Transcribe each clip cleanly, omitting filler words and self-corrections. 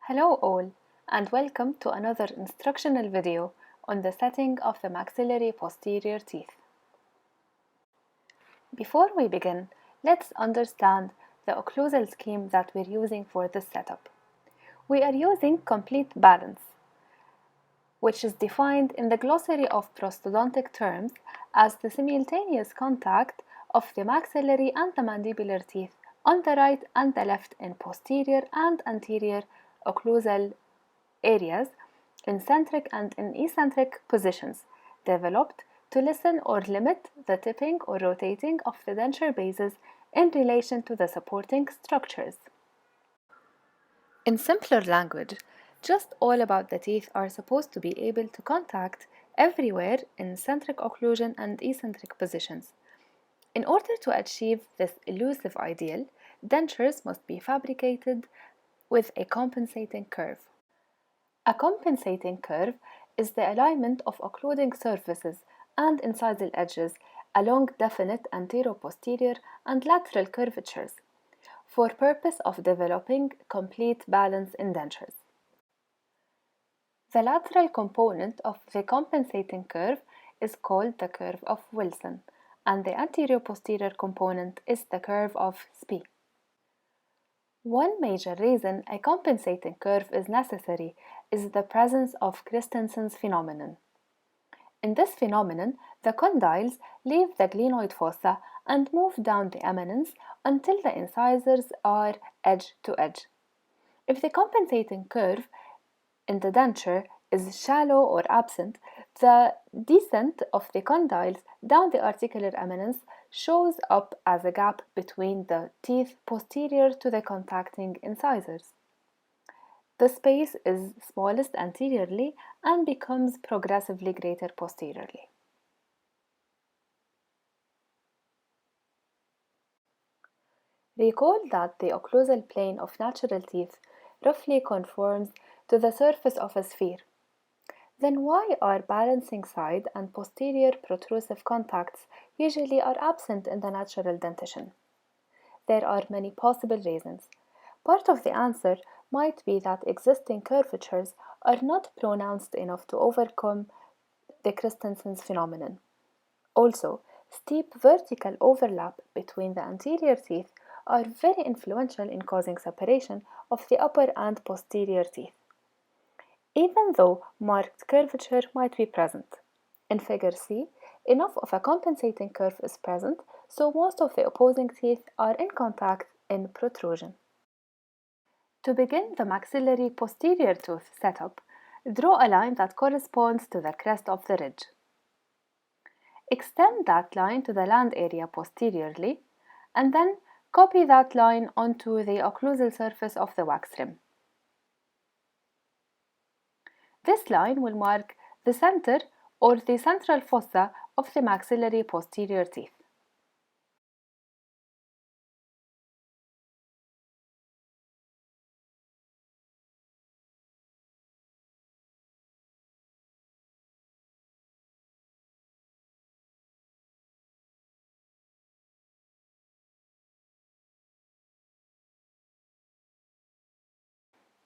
Hello all, and welcome to another instructional video on the setting of the maxillary posterior teeth. Before we begin, let's understand the occlusal scheme that we're using for this setup. We are using complete balance, which is defined in the glossary of prosthodontic terms as the simultaneous contact of the maxillary and the mandibular teeth on the right and the left in posterior and anterior occlusal areas in centric and in eccentric positions, developed to lessen or limit the tipping or rotating of the denture bases in relation to the supporting structures. In simpler language, just all about the teeth are supposed to be able to contact everywhere in centric occlusion and eccentric positions. In order to achieve this elusive ideal, dentures must be fabricated with a compensating curve. A compensating curve is the alignment of occluding surfaces and incisal edges along definite anteroposterior and lateral curvatures for purpose of developing complete balance in dentures. The lateral component of the compensating curve is called the curve of Wilson, and the anteroposterior component is the curve of Spee. One major reason a compensating curve is necessary is the presence of Christensen's phenomenon. In this phenomenon, the condyles leave the glenoid fossa and move down the eminence until the incisors are edge to edge. If the compensating curve in the denture is shallow or absent, the descent of the condyles down the articular eminence shows up as a gap between the teeth posterior to the contacting incisors. The space is smallest anteriorly and becomes progressively greater posteriorly. Recall that the occlusal plane of natural teeth roughly conforms to the surface of a sphere. Then why are balancing side and posterior protrusive contacts usually are absent in the natural dentition? There are many possible reasons. Part of the answer might be that existing curvatures are not pronounced enough to overcome the Christensen's phenomenon. Also, steep vertical overlap between the anterior teeth are very influential in causing separation of the upper and posterior teeth, even though marked curvature might be present. In Figure C, enough of a compensating curve is present, so most of the opposing teeth are in contact in protrusion. To begin the maxillary posterior tooth setup, draw a line that corresponds to the crest of the ridge. Extend that line to the land area posteriorly, and then copy that line onto the occlusal surface of the wax rim. This line will mark the center or the central fossa of the maxillary posterior teeth.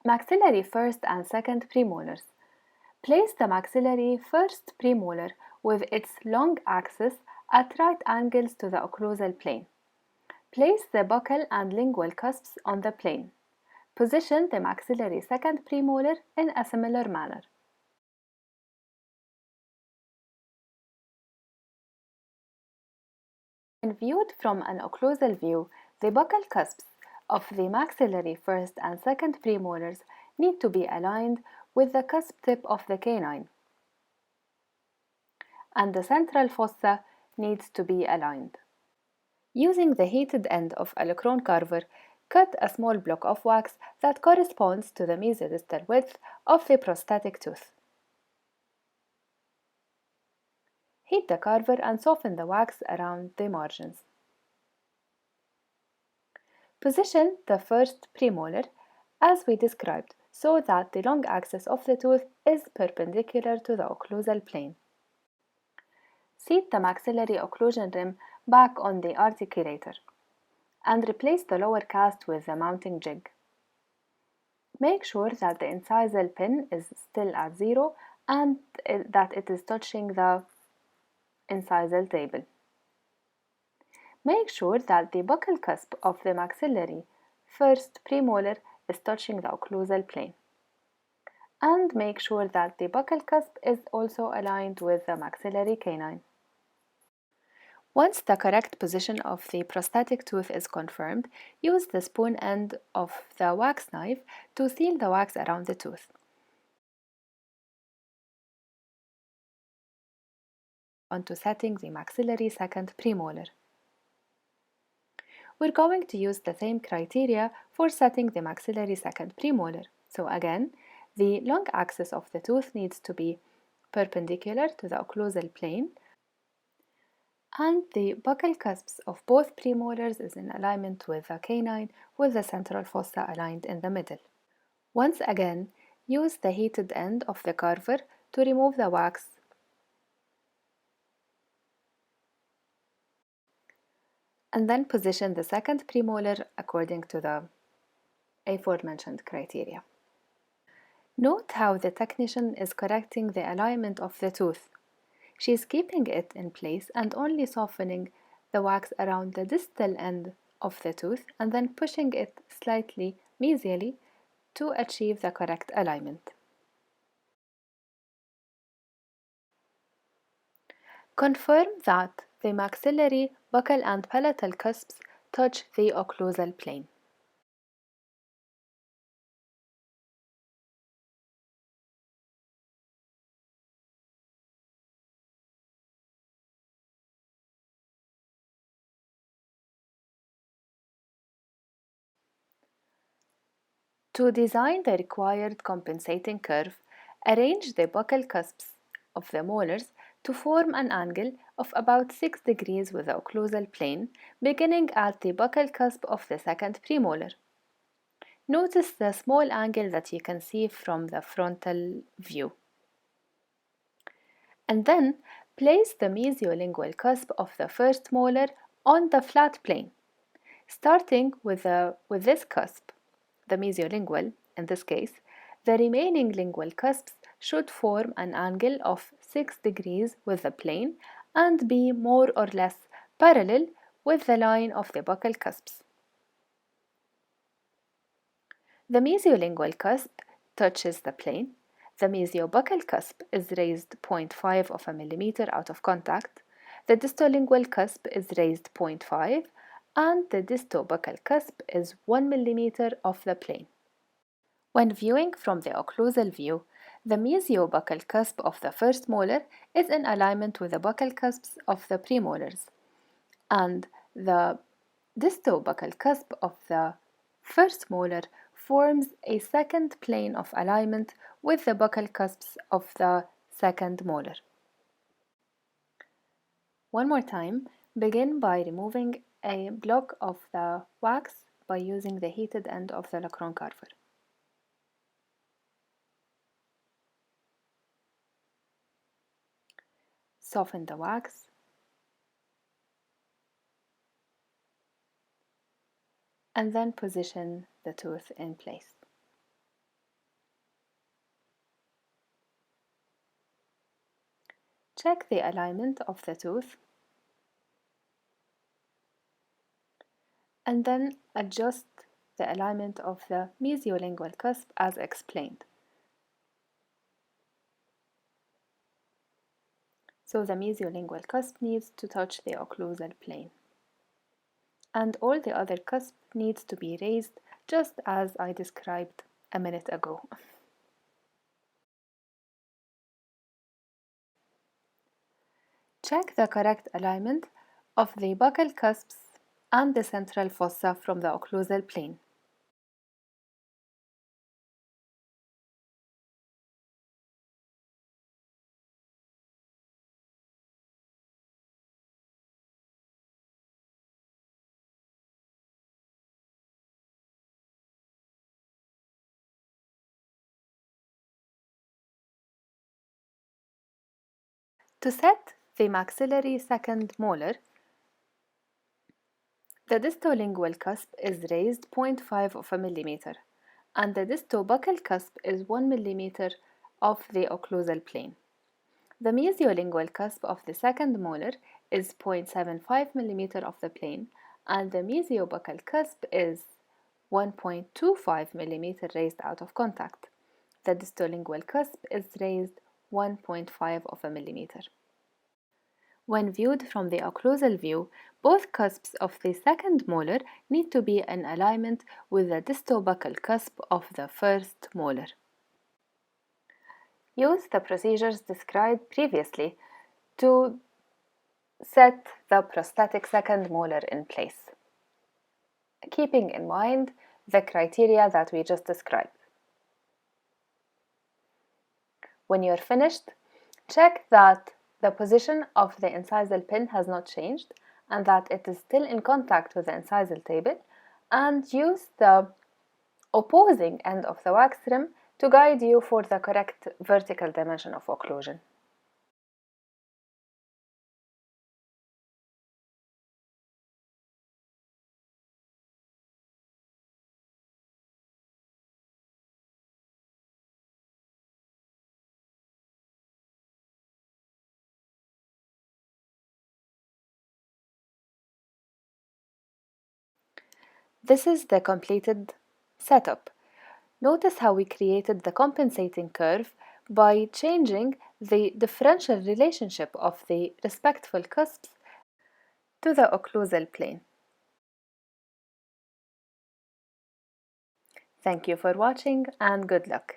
Maxillary first and second premolars. Place the maxillary first premolar with its long axis at right angles to the occlusal plane. Place the buccal and lingual cusps on the plane. Position the maxillary second premolar in a similar manner. When viewed from an occlusal view, the buccal cusps of the maxillary first and second premolars need to be aligned with the cusp tip of the canine, and the central fossa needs to be aligned. Using the heated end of a Lacron carver, cut a small block of wax that corresponds to the mesodistal width of the prosthetic tooth. Heat the carver and soften the wax around the margins. Position the first premolar as we described so that the long axis of the tooth is perpendicular to the occlusal plane. Seat the maxillary occlusion rim back on the articulator and replace the lower cast with the mounting jig. Make sure that the incisal pin is still at 0 and that it is touching the incisal table. Make sure that the buccal cusp of the maxillary first premolar is touching the occlusal plane. And make sure that the buccal cusp is also aligned with the maxillary canine. Once the correct position of the prosthetic tooth is confirmed, use the spoon end of the wax knife to seal the wax around the tooth. Onto setting the maxillary second premolar. We're going to use the same criteria for setting the maxillary second premolar. So again, the long axis of the tooth needs to be perpendicular to the occlusal plane, and the buccal cusps of both premolars is in alignment with the canine, with the central fossa aligned in the middle. Once again, use the heated end of the carver to remove the wax and then position the second premolar according to the aforementioned criteria. Note how the technician is correcting the alignment of the tooth. She is keeping it in place and only softening the wax around the distal end of the tooth and then pushing it slightly mesially to achieve the correct alignment. Confirm that the maxillary, buccal and palatal cusps touch the occlusal plane. To design the required compensating curve, arrange the buccal cusps of the molars to form an angle of about 6 degrees with the occlusal plane, beginning at the buccal cusp of the second premolar. Notice the small angle that you can see from the frontal view. And then place the mesiolingual cusp of the first molar on the flat plane. Starting with this cusp, the mesiolingual in this case, the remaining lingual cusps should form an angle of 6 degrees with the plane and be more or less parallel with the line of the buccal cusps. The mesiolingual cusp touches the plane. The mesiobuccal cusp is raised 0.5 of a millimeter out of contact. The distolingual cusp is raised 0.5 and the distobuccal cusp is 1 millimeter off the plane. When viewing from the occlusal view, the mesiobuccal cusp of the first molar is in alignment with the buccal cusps of the premolars, and the distobuccal cusp of the first molar forms a second plane of alignment with the buccal cusps of the second molar. One more time, begin by removing a block of the wax by using the heated end of the Lacron carver. Soften the wax and then position the tooth in place. Check the alignment of the tooth and then adjust the alignment of the mesiolingual cusp as explained. So the mesiolingual cusp needs to touch the occlusal plane, and all the other cusp needs to be raised just as I described a minute ago. Check the correct alignment of the buccal cusps and the central fossa from the occlusal plane. To set the maxillary second molar, the distolingual cusp is raised 0.5 of a millimeter, and the distobuccal cusp is 1 mm of the occlusal plane. The mesiolingual cusp of the second molar is 0.75 mm of the plane, and the mesiobuccal cusp is 1.25 mm raised out of contact. The distolingual cusp is raised 1.5 of a millimeter. When viewed from the occlusal view, both cusps of the second molar need to be in alignment with the distobuccal cusp of the first molar. Use the procedures described previously to set the prosthetic second molar in place, keeping in mind the criteria that we just described. When you're finished, check that the position of the incisal pin has not changed and that it is still in contact with the incisal table, and use the opposing end of the wax rim to guide you for the correct vertical dimension of occlusion. This is the completed setup. Notice how we created the compensating curve by changing the differential relationship of the respectful cusps to the occlusal plane. Thank you for watching and good luck.